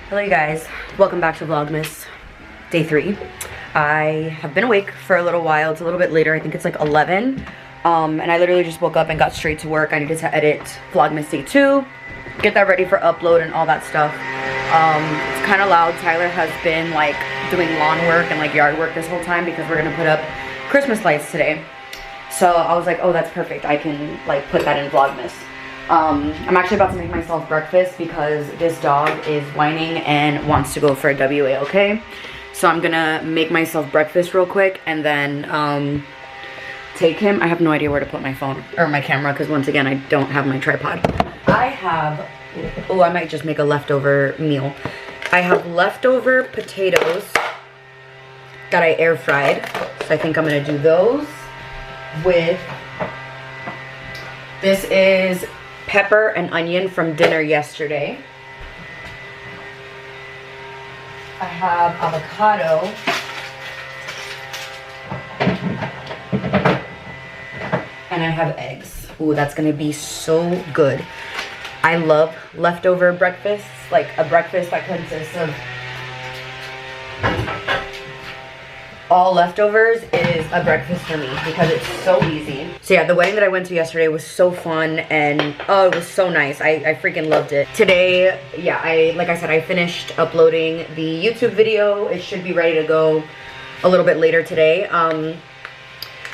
Hello you guys, welcome back to Vlogmas day 3. I have been awake for a little while. It's a little bit later, I think it's like 11. And I literally just woke up and got straight to work. I needed to edit Vlogmas day 2, get that ready for upload and all that stuff. It's kind of loud. Tyler has been like doing lawn work and like yard work this whole time because we're gonna put up Christmas lights today. So I was like, oh, that's perfect. I can like put that in Vlogmas. I'm actually about to make myself breakfast because this dog is whining and wants to go for a WA, okay? So I'm gonna make myself breakfast real quick and then take him. I have no idea where to put my phone or my camera because once again, I don't have my tripod. I have, oh, I might just make a leftover meal. I have leftover potatoes that I air fried. So I think I'm gonna do those with, this is pepper and onion from dinner yesterday. I have avocado. And I have eggs. Ooh, that's gonna be so good. I love leftover breakfasts, like a breakfast that consists of all leftovers is a breakfast for me because it's so easy. So yeah, the wedding that I went to yesterday was so fun and oh, it was so nice. I freaking loved it. Today, yeah, like I said, I finished uploading the YouTube video. It should be ready to go a little bit later today. And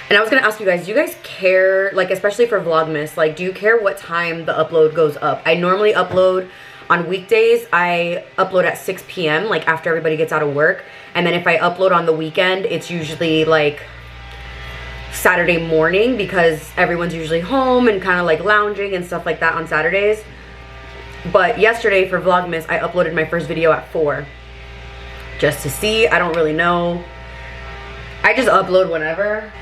I was gonna ask you guys, do you guys care, like especially for Vlogmas, like do you care what time the upload goes up? I normally upload on weekdays. I upload at 6 p.m. like after everybody gets out of work. And then if I upload on the weekend, it's usually like Saturday morning because everyone's usually home and kind of like lounging and stuff like that on Saturdays. But yesterday for Vlogmas, I uploaded my first video at 4. Just to see, I don't really know. I just upload whenever.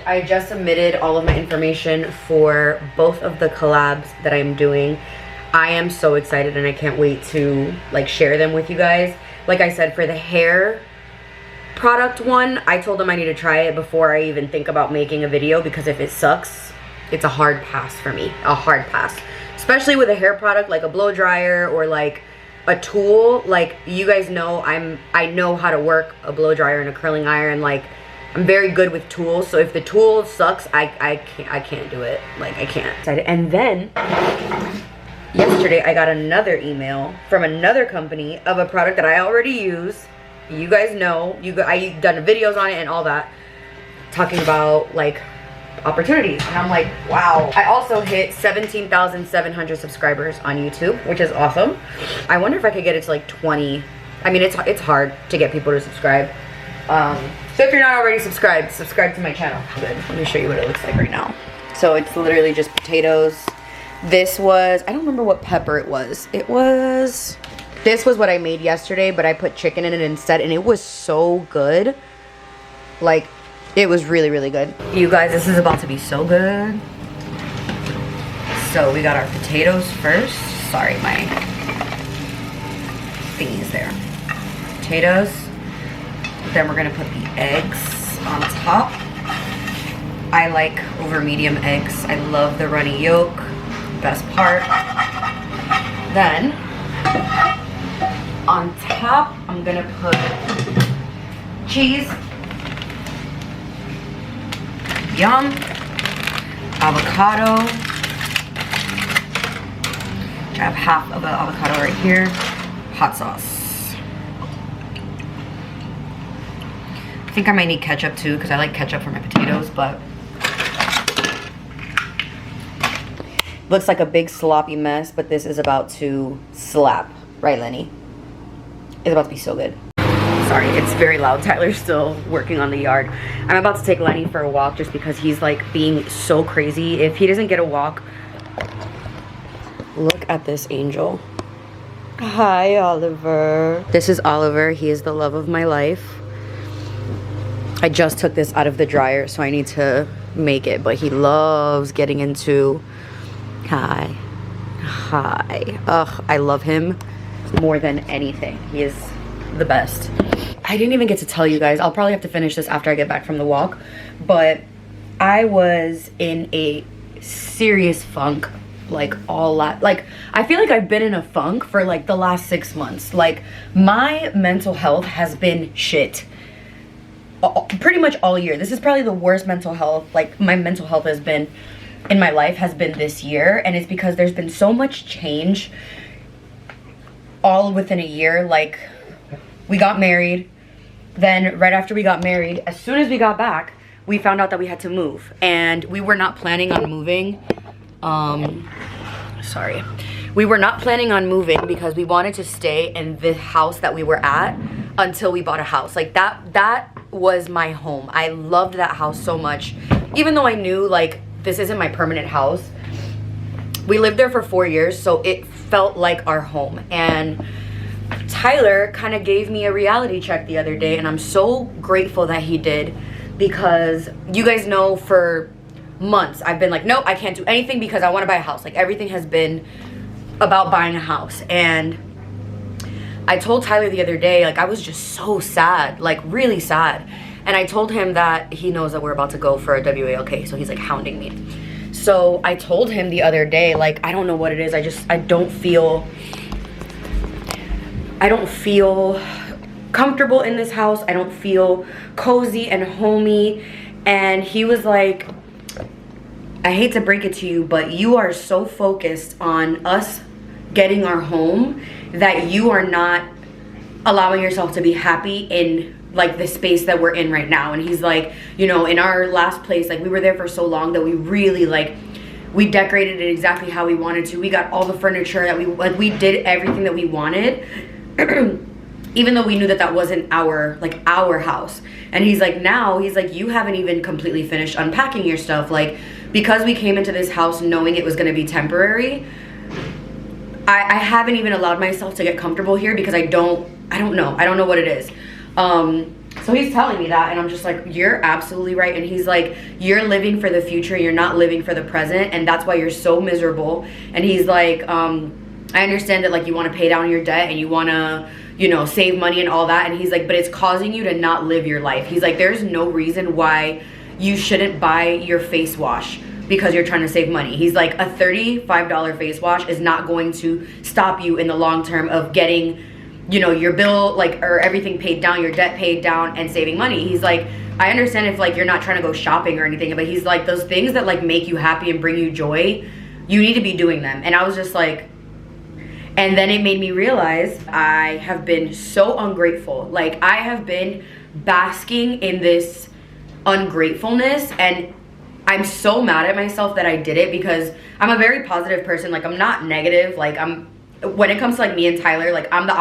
I just submitted all of my information for both of the collabs that I'm doing. I am so excited and I can't wait to like share them with you guys. Like I said, for the hair product one, I told them I need to try it before I even think about making a video because if it sucks, it's a hard pass for me, a hard pass. Especially with a hair product like a blow dryer or like a tool. Like you guys know, I know how to work a blow dryer and a curling iron. Like I'm very good with tools. So if the tool sucks, I can't do it. Like I can't. And then yesterday I got another email from another company of a product that I already use. You guys know, I've done videos on it and all that, talking about like opportunities. And I'm like, wow. I also hit 17,700 subscribers on YouTube, which is awesome. I wonder if I could get it to like 20. I mean, it's hard to get people to subscribe. So if you're not already subscribed, subscribe to my channel. Good. Let me show you what it looks like right now. So it's literally just potatoes. This was, I don't remember what pepper it was. This was what I made yesterday, but I put chicken in it instead, and it was so good. Like, it was really, really good. You guys, this is about to be so good. So we got our potatoes first. Sorry, my thingy's there. Potatoes. Then we're gonna put the eggs on top. I like over medium eggs. I love the runny yolk. Best part. Then on top I'm gonna put cheese, yum, avocado. I have half of the avocado right here. Hot sauce. I think I might need ketchup too because I like ketchup for my potatoes, but looks like a big sloppy mess, but this is about to slap. Right, Lenny? It's about to be so good. Sorry, it's very loud. Tyler's still working on the yard. I'm about to take Lenny for a walk just because he's like being so crazy. If he doesn't get a walk, look at this angel. Hi, Oliver. This is Oliver. He is the love of my life. I just took this out of the dryer, so I need to make it, but he loves getting into... Hi. Ugh, I love him more than anything. He is the best. I didn't even get to tell you guys. I'll probably have to finish this after I get back from the walk, but I was in a serious funk like I feel like I've been in a funk for like the last 6 months. Like my mental health has been shit pretty much all year. This is probably the worst mental health, like my mental health has been in my life has been this year, and it's because there's been so much change all within a year. Like we got married, then right after we got married, as soon as we got back, we found out that we had to move, and we were not planning on moving. We were not planning on moving because we wanted to stay in the house that we were at until we bought a house. Like that was my home. I loved that house so much. Even though I knew like this isn't my permanent house, we lived there for 4 years, so it felt like our home. And Tyler kind of gave me a reality check the other day, and I'm so grateful that he did, because you guys know for months I've been like, nope, I can't do anything because I want to buy a house. Like everything has been about buying a house. And I told Tyler the other day, like I was just so sad, like really sad. And I told him that he knows that we're about to go for a WALK, so he's like hounding me. So I told him the other day, like I don't know what it is, I don't feel comfortable in this house. I don't feel cozy and homey. And he was like, I hate to break it to you, but you are so focused on us getting our home that you are not allowing yourself to be happy in like the space that we're in right now. And he's like, you know, in our last place, like we were there for so long that we really like, we decorated it exactly how we wanted to. We got all the furniture that we did everything that we wanted. Even though we knew that that wasn't our house. And he's like, now he's like, you haven't even completely finished unpacking your stuff. Like, because we came into this house knowing it was going to be temporary, I haven't even allowed myself to get comfortable here because I don't know what it is. So he's telling me that, and I'm just like, you're absolutely right. And he's like, you're living for the future, you're not living for the present, and that's why you're so miserable. And he's like, I understand that like you want to pay down your debt and you want to, you know, save money and all that. And he's like, but it's causing you to not live your life. He's like, there's no reason why you shouldn't buy your face wash because you're trying to save money. He's like, a $35 face wash is not going to stop you in the long term of getting, you know, your bill, like, or everything paid down, your debt paid down, and saving money. He's like, I understand if like you're not trying to go shopping or anything, but he's like, those things that like make you happy and bring you joy, you need to be doing them. And I was just like, and then it made me realize I have been so ungrateful. Like I have been basking in this ungratefulness, and I'm so mad at myself that I did it because I'm a very positive person. Like I'm not negative. Like when it comes to like me and Tyler, like I'm the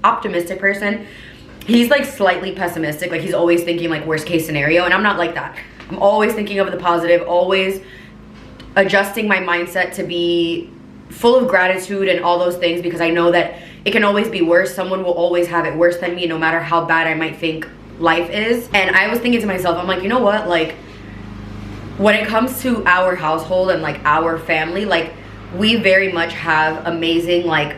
optimistic person. He's like slightly pessimistic. Like he's always thinking like worst case scenario, and I'm not like that. I'm always thinking of the positive, always adjusting my mindset to be full of gratitude and all those things, because I know that it can always be worse. Someone will always have it worse than me, no matter how bad I might think life is. And I was thinking to myself, I'm like, you know what, like when it comes to our household and like our family, like we very much have amazing like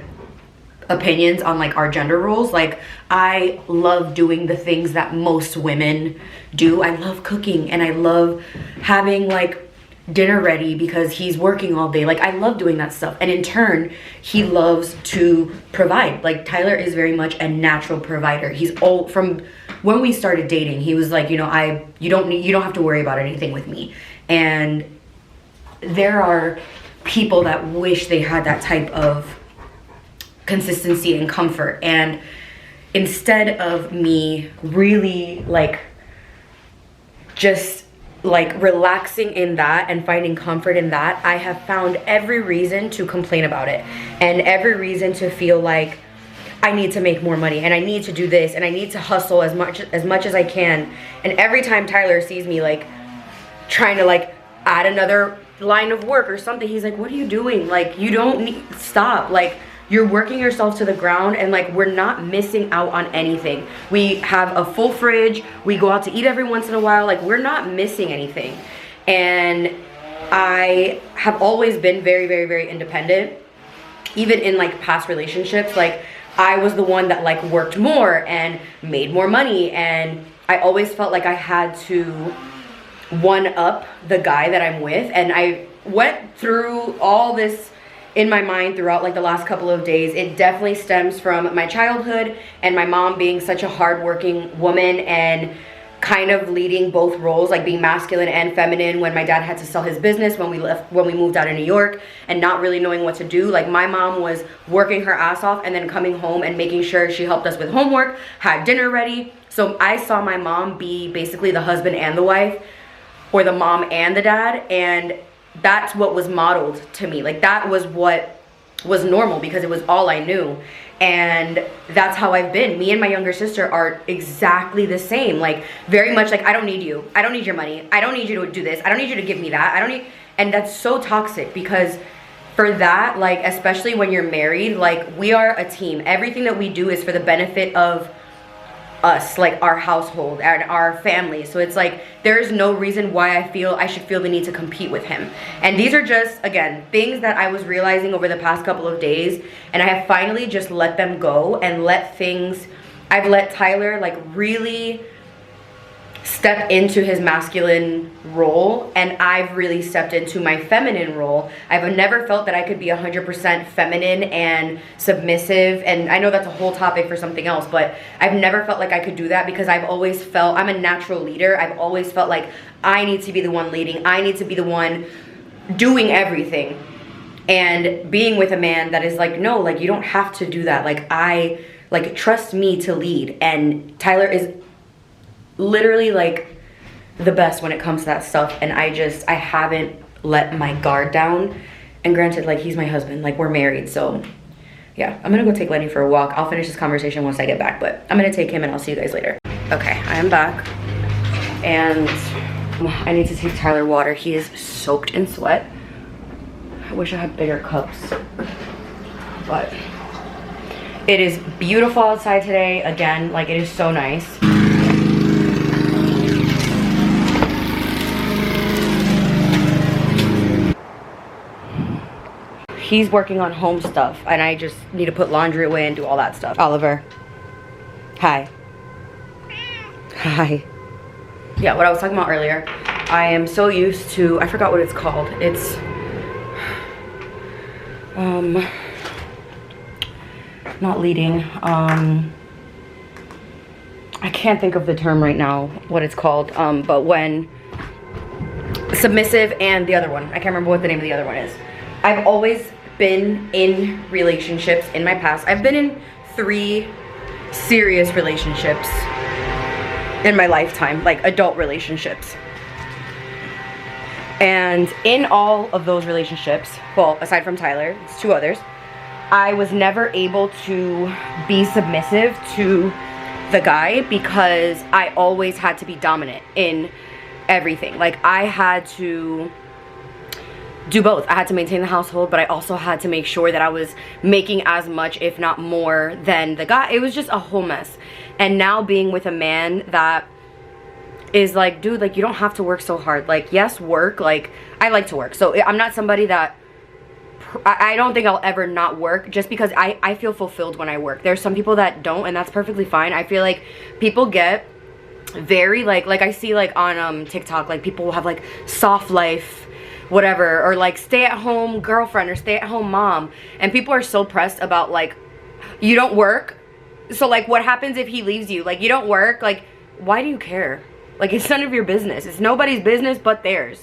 opinions on like our gender roles. Like I love doing the things that most women do. I love cooking, and I love having like dinner ready because he's working all day. Like I love doing that stuff, and in turn he loves to provide. Like Tyler is very much a natural provider. He's all from when we started dating, he was like, you know, you don't have to worry about anything with me. And there are people that wish they had that type of consistency and comfort, and instead of me really like just like relaxing in that and finding comfort in that, I have found every reason to complain about it and every reason to feel like I need to make more money and I need to do this and I need to hustle as much as I can. And every time Tyler sees me like trying to like add another line of work or something, he's like, what are you doing? Like, you don't need, stop. Like, you're working yourself to the ground, and like we're not missing out on anything. We have a full fridge, we go out to eat every once in a while, like we're not missing anything. And I have always been very, very, very independent. Even in like past relationships, like I was the one that like worked more and made more money, and I always felt like I had to one up the guy that I'm with. And I went through all this in my mind throughout like the last couple of days. It definitely stems from my childhood and my mom being such a hardworking woman and kind of leading both roles, like being masculine and feminine when my dad had to sell his business when we moved out of New York and not really knowing what to do. Like my mom was working her ass off and then coming home and making sure she helped us with homework, had dinner ready. So I saw my mom be basically the husband and the wife, or the mom and the dad, and that's what was modeled to me. Like that was what was normal because it was all I knew. And that's how I've been. Me and my younger sister are exactly the same. Like very much like, I don't need you. I don't need your money. I don't need you to do this. I don't need you to give me that. I don't need, and that's so toxic because for that, like, especially when you're married, like we are a team. Everything that we do is for the benefit of us, like our household and our family. So it's like there's no reason why I should feel the need to compete with him. And these are just, again, things that I was realizing over the past couple of days, and I have finally just let them go and I've let Tyler like really step into his masculine role, and I've really stepped into my feminine role. I've never felt that I could be 100% feminine and submissive, and I know that's a whole topic for something else, but I've never felt like I could do that because I've always felt, I'm a natural leader. I've always felt like I need to be the one leading. I need to be the one doing everything. And being with a man that is like, no, like you don't have to do that. Like trust me to lead. And Tyler is literally like the best when it comes to that stuff, and I haven't let my guard down. And granted, like he's my husband, like we're married, so yeah. I'm gonna go take Lenny for a walk. I'll finish this conversation once I get back, but I'm gonna take him and I'll see you guys later. Okay, I am back and I need to take Tyler water. He is soaked in sweat. I wish I had bigger cups, but it is beautiful outside today. Again, like it is so nice. He's working on home stuff and I just need to put laundry away and do all that stuff. Oliver. Hi. Hi. Yeah, what I was talking about earlier. I am so used to, I forgot what it's called. It's, not leading. I can't think of the term right now, what it's called. But when submissive and the other one, I can't remember what the name of the other one is. I've always been in relationships in my past. I've been in 3 serious relationships in my lifetime, like adult relationships. And in all of those relationships, well, aside from Tyler, it's 2 others, I was never able to be submissive to the guy because I always had to be dominant in everything. Like I had to do both. I had to maintain the household, but I also had to make sure that I was making as much, if not more, than the guy. It was just a whole mess. And now being with a man that is like, dude, like you don't have to work so hard. Like, yes, work. Like, I like to work. So I'm not somebody that, I don't think I'll ever not work just because I feel fulfilled when I work. There's some people that don't, and that's perfectly fine. I feel like people get very like I see like on TikTok, like people will have like soft life, whatever, or like stay at home girlfriend or stay at home mom, and people are so pressed about like, you don't work, so like what happens if he leaves you? Like you don't work, like why do you care? Like it's none of your business. It's nobody's business but theirs.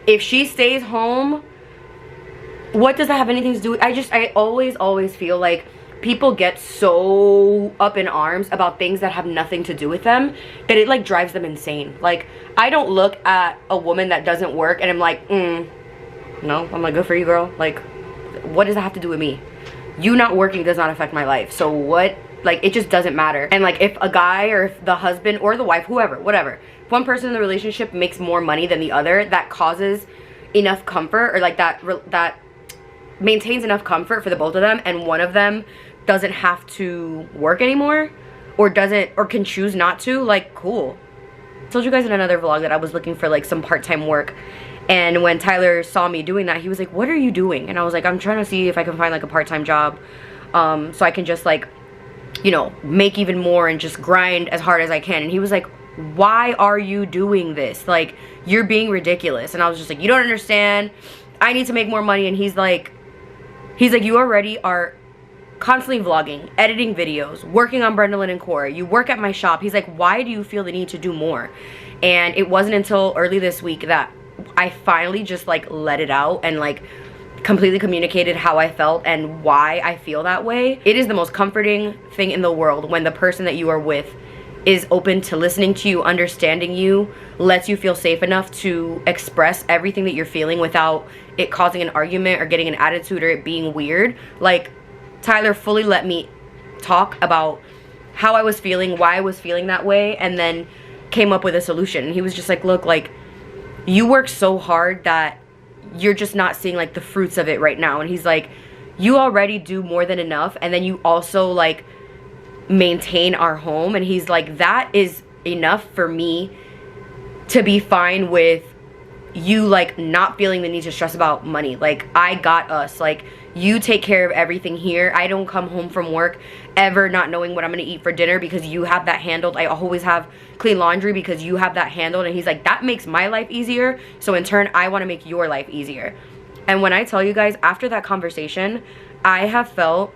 If she stays home, what does that have anything to do with? I always feel like people get so up in arms about things that have nothing to do with them that it like drives them insane. Like I don't look at a woman that doesn't work and I'm like, no. I'm like, good for you, girl. Like, what does that have to do with me? You not working does not affect my life. So what? Like, it just doesn't matter. And like, if a guy or if the husband or the wife, whoever, whatever, if one person in the relationship makes more money than the other, that causes enough comfort, or like that maintains enough comfort for the both of them, and one of them doesn't have to work anymore, or can choose not to, like, cool. I told you guys in another vlog that I was looking for like some part-time work, and when Tyler saw me doing that, he was like, what are you doing? And I was like, I'm trying to see if I can find like a part-time job, so I can just like, you know, make even more and just grind as hard as I can. And he was like, why are you doing this? Like, you're being ridiculous. And I was just like, you don't understand. I need to make more money. And he's like, you already are constantly vlogging, editing videos, working on Brenda Lynn & Core. You work at my shop. He's like, why do you feel the need to do more? And it wasn't until early this week that I finally just like let it out and like completely communicated how I felt and why I feel that way. It is the most comforting thing in the world when the person that you are with is open to listening to you, understanding you, lets you feel safe enough to express everything that you're feeling without it causing an argument or getting an attitude or it being weird. Like, Tyler fully let me talk about how I was feeling, why I was feeling that way, and then came up with a solution. And he was just like, look, like, you work so hard that you're just not seeing like the fruits of it right now. And he's like, you already do more than enough, and then you also like maintain our home. And he's like, that is enough for me to be fine with you like not feeling the need to stress about money. Like, I got us. Like, you take care of everything here. I don't come home from work ever not knowing what I'm gonna eat for dinner because you have that handled. I always have clean laundry because you have that handled. And he's like, that makes my life easier, so in turn I want to make your life easier. And when I tell you guys, after that conversation, I have felt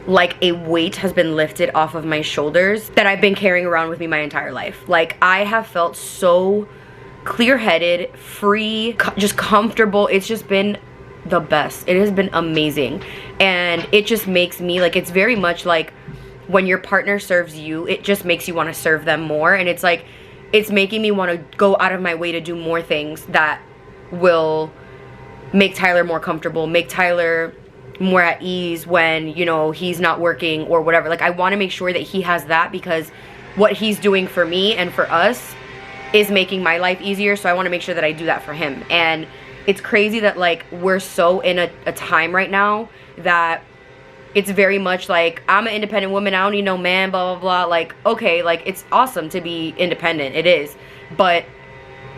like a weight has been lifted off of my shoulders that I've been carrying around with me my entire life. Like, I have felt so clear-headed, free, just comfortable. It's just been the best. It has been amazing. And it just makes me like, it's very much like when your partner serves you, it just makes you want to serve them more. And it's like, it's making me want to go out of my way to do more things that will make Tyler more comfortable, make Tyler more at ease when, you know, he's not working or whatever. Like, I want to make sure that he has that, because what he's doing for me and for us is making my life easier. So I want to make sure that I do that for him. And it's crazy that like we're so in a time right now that it's very much like, I'm an independent woman, I don't need no man, blah blah blah. Like, okay, like, it's awesome to be independent, it is, but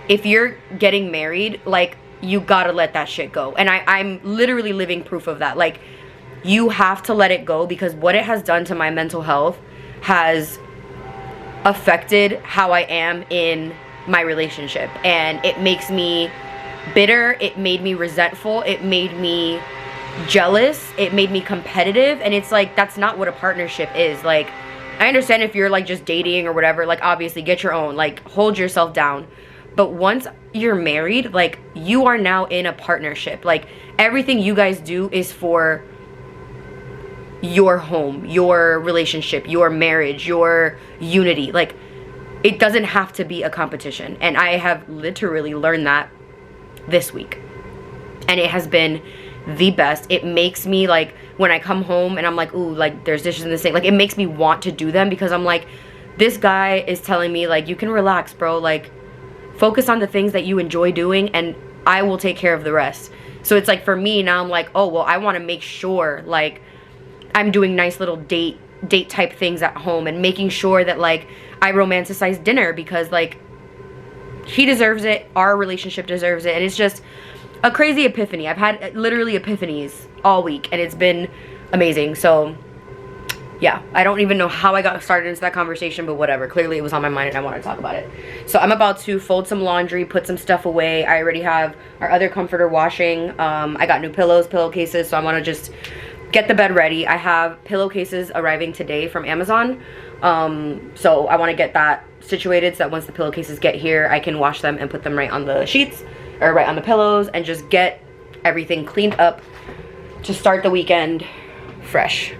if you're getting married, like, you gotta let that shit go. And I'm literally living proof of that. Like, you have to let it go, because what it has done to my mental health has affected how I am in my relationship. And it makes me bitter, it made me resentful, it made me jealous, it made me competitive. And it's like, that's not what a partnership is. Like, I understand if you're like just dating or whatever, like, obviously get your own, like, hold yourself down. But once you're married, like, you are now in a partnership. Like, everything you guys do is for your home, your relationship, your marriage, your unity. Like, it doesn't have to be a competition. And I have literally learned that this week. And it has been the best. It makes me, like, when I come home and I'm like, ooh, like, there's dishes in the sink, like, it makes me want to do them, because I'm like, this guy is telling me, like, you can relax, bro. Like, focus on the things that you enjoy doing, and I will take care of the rest. So it's like, for me now, I'm like, oh, well, I want to make sure, like, I'm doing nice little date type things at home, and making sure that, like, I romanticize dinner, because, like, he deserves it, our relationship deserves it. And it's just a crazy epiphany. I've had literally epiphanies all week, and it's been amazing. So yeah, I don't even know how I got started into that conversation, but whatever. Clearly it was on my mind and I wanted to talk about it. So I'm about to fold some laundry, put some stuff away. I already have our other comforter washing. I got new pillowcases, so I want to just get the bed ready. I have pillowcases arriving today from Amazon. So I want to get that situated so that once the pillowcases get here, I can wash them and put them right on the sheets, or right on the pillows, and just get everything cleaned up to start the weekend fresh.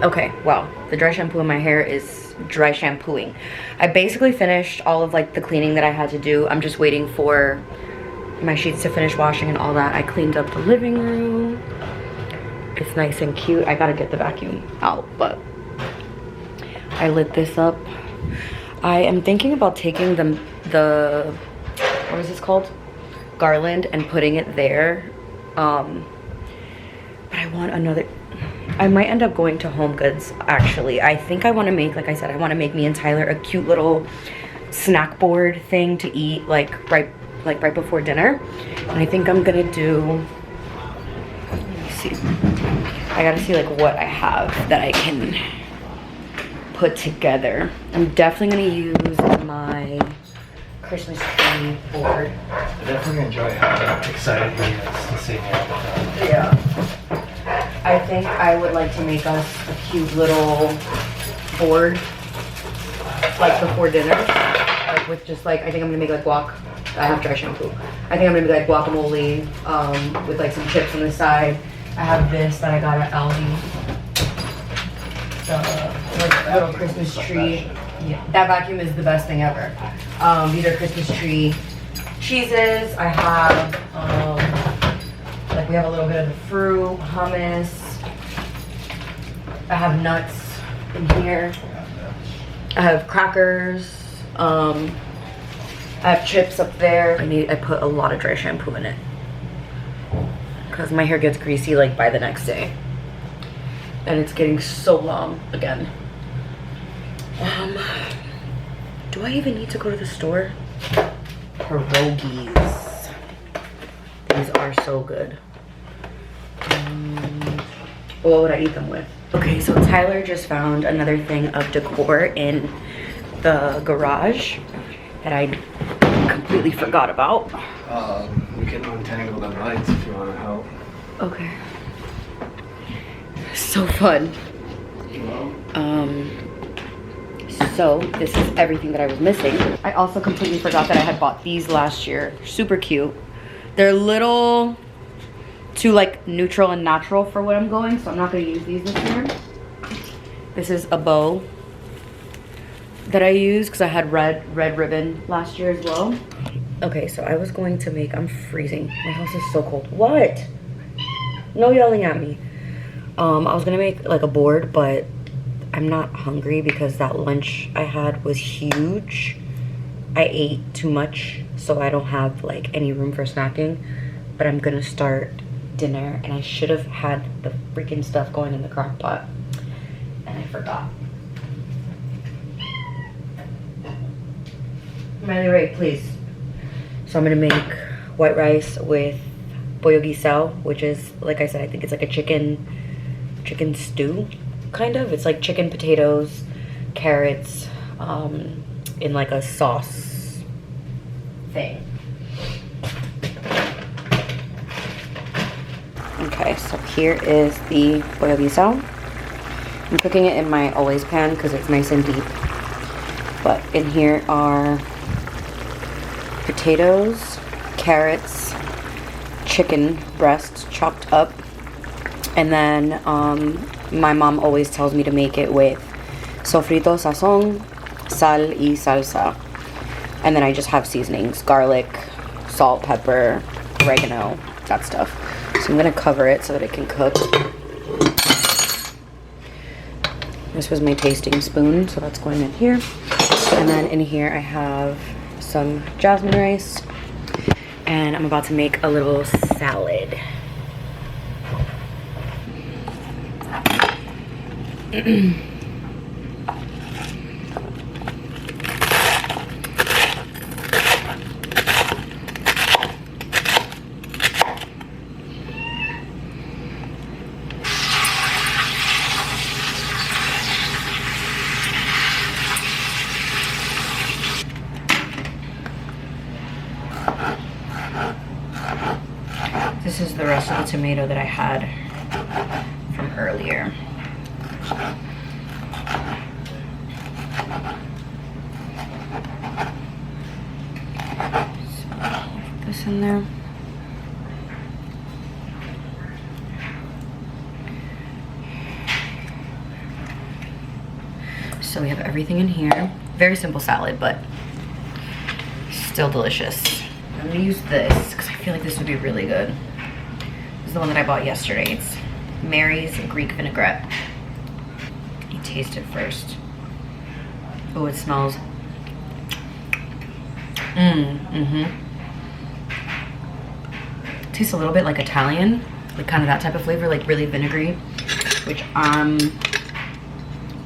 Okay, well, the dry shampoo in my hair is dry shampooing. I basically finished all of like the cleaning that I had to do. I'm just waiting for my sheets to finish washing and all that. I cleaned up the living room. It's nice and cute. I gotta get the vacuum out, but I lit this up. I am thinking about taking the what is this called? Garland and putting it there. But I want another. I might end up going to Home Goods actually. I think I want to make, like I said, I want to make me and Tyler a cute little snack board thing to eat like right before dinner. And I think I'm gonna do, let me see. I gotta see like what I have that I can put together. I'm definitely gonna use my Christmas tree board. I definitely enjoy how excited he is to see me all the time. Yeah. I think I would like to make us a cute little board, like before dinner, like with just like, I think I'm gonna make like guac. I have dry shampoo. I think I'm gonna make like guacamole with like some chips on the side. I have this that I got at Aldi. The like little Christmas tree. Yeah, that vacuum is the best thing ever. These are Christmas tree cheeses. I have like we have a little bit of the fruit, hummus. I have nuts in here. I have crackers. I have chips up there. I put a lot of dry shampoo in it because my hair gets greasy like by the next day, and it's getting so long again. Do I even need to go to the store? Pierogies. These are so good. What would I eat them with? Okay, so Tyler just found another thing of decor in the garage that I completely forgot about. We can untangle the lights if you want to help. Okay. So fun. So this is everything that I was missing. I also completely forgot that I had bought these last year. Super cute. They're little too like neutral and natural for what I'm going, so I'm not gonna use these this year. This is a bow that I use because I had red ribbon last year as well. Okay, so I was going to make, I'm freezing. My house is so cold. What? No yelling at me. I was gonna make like a board, but I'm not hungry because that lunch I had was huge. I ate too much, so I don't have like any room for snacking, but I'm gonna start dinner, and I should have had the freaking stuff going in the crock pot, and I forgot. Miley Ray, please. So I'm gonna make white rice with pollo guisado, which is, like I said, I think it's like a chicken stew, kind of. It's like chicken, potatoes, carrots, in like a sauce thing. Okay, so here is the pollo guisado. I'm cooking it in my always pan because it's nice and deep. But in here are potatoes, carrots, chicken breast chopped up, and then my mom always tells me to make it with sofrito, sazon, sal y salsa, and then I just have seasonings: garlic, salt, pepper, oregano, that stuff. So I'm gonna cover it so that it can cook. This was my tasting spoon, so that's going in here. And then in here I have some jasmine rice, and I'm about to make a little salad. This is the rest of the tomato that I had from earlier. So put this in there. So we have everything in here. Very simple salad, but still delicious. I'm gonna use this because I feel like this would be really good. This is the one that I bought yesterday. It's Mary's Greek vinaigrette. You taste it first. Oh, it smells. Tastes a little bit like Italian, like kind of that type of flavor, like really vinegary, which I'm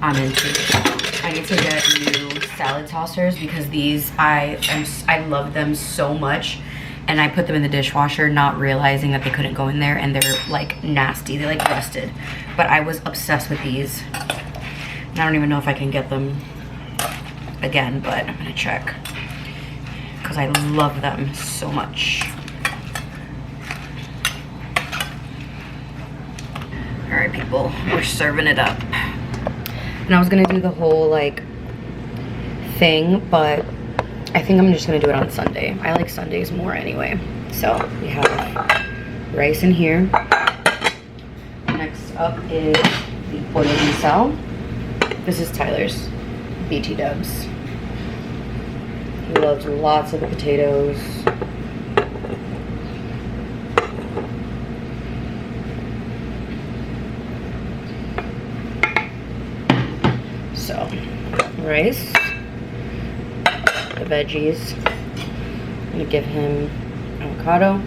into. I need to get new salad tossers because these I love them so much, and I put them in the dishwasher not realizing that they couldn't go in there, and they're like nasty. They're like rusted, but I was obsessed with these. And I don't even know if I can get them again, but I'm gonna check because I love them so much. All right, people, we're serving it up. And I was gonna do the whole like thing, but I think I'm just gonna do it on Sunday. I like Sundays more anyway. So we have rice in here. Next up is the pollo guisado. This is Tyler's BT dubs. He loves lots of the potatoes. So, rice, the veggies. I'm gonna give him avocado.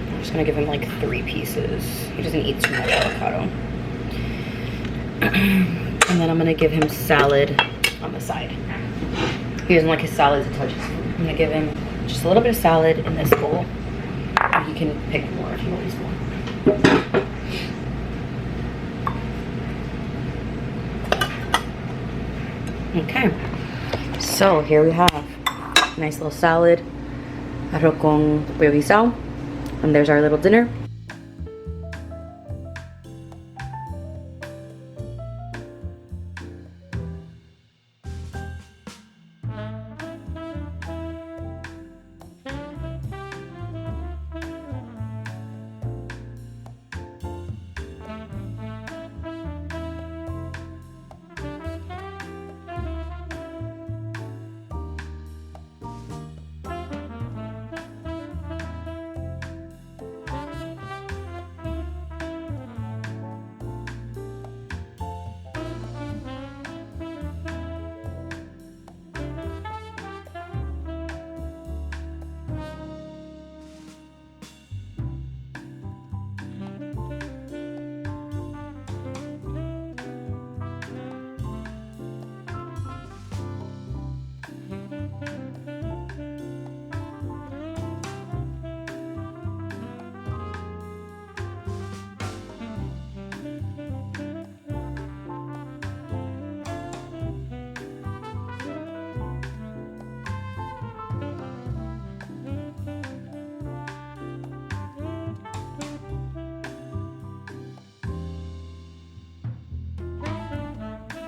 I'm just gonna give him like 3 pieces. He doesn't eat too much avocado. And then I'm gonna give him salad on the side. He doesn't like his salad to touch his food. I'm gonna give him just a little bit of salad in this bowl. And he can pick more if he wants more. Okay, so here we have a nice little salad, arroz con pollo guisado, and there's our little dinner.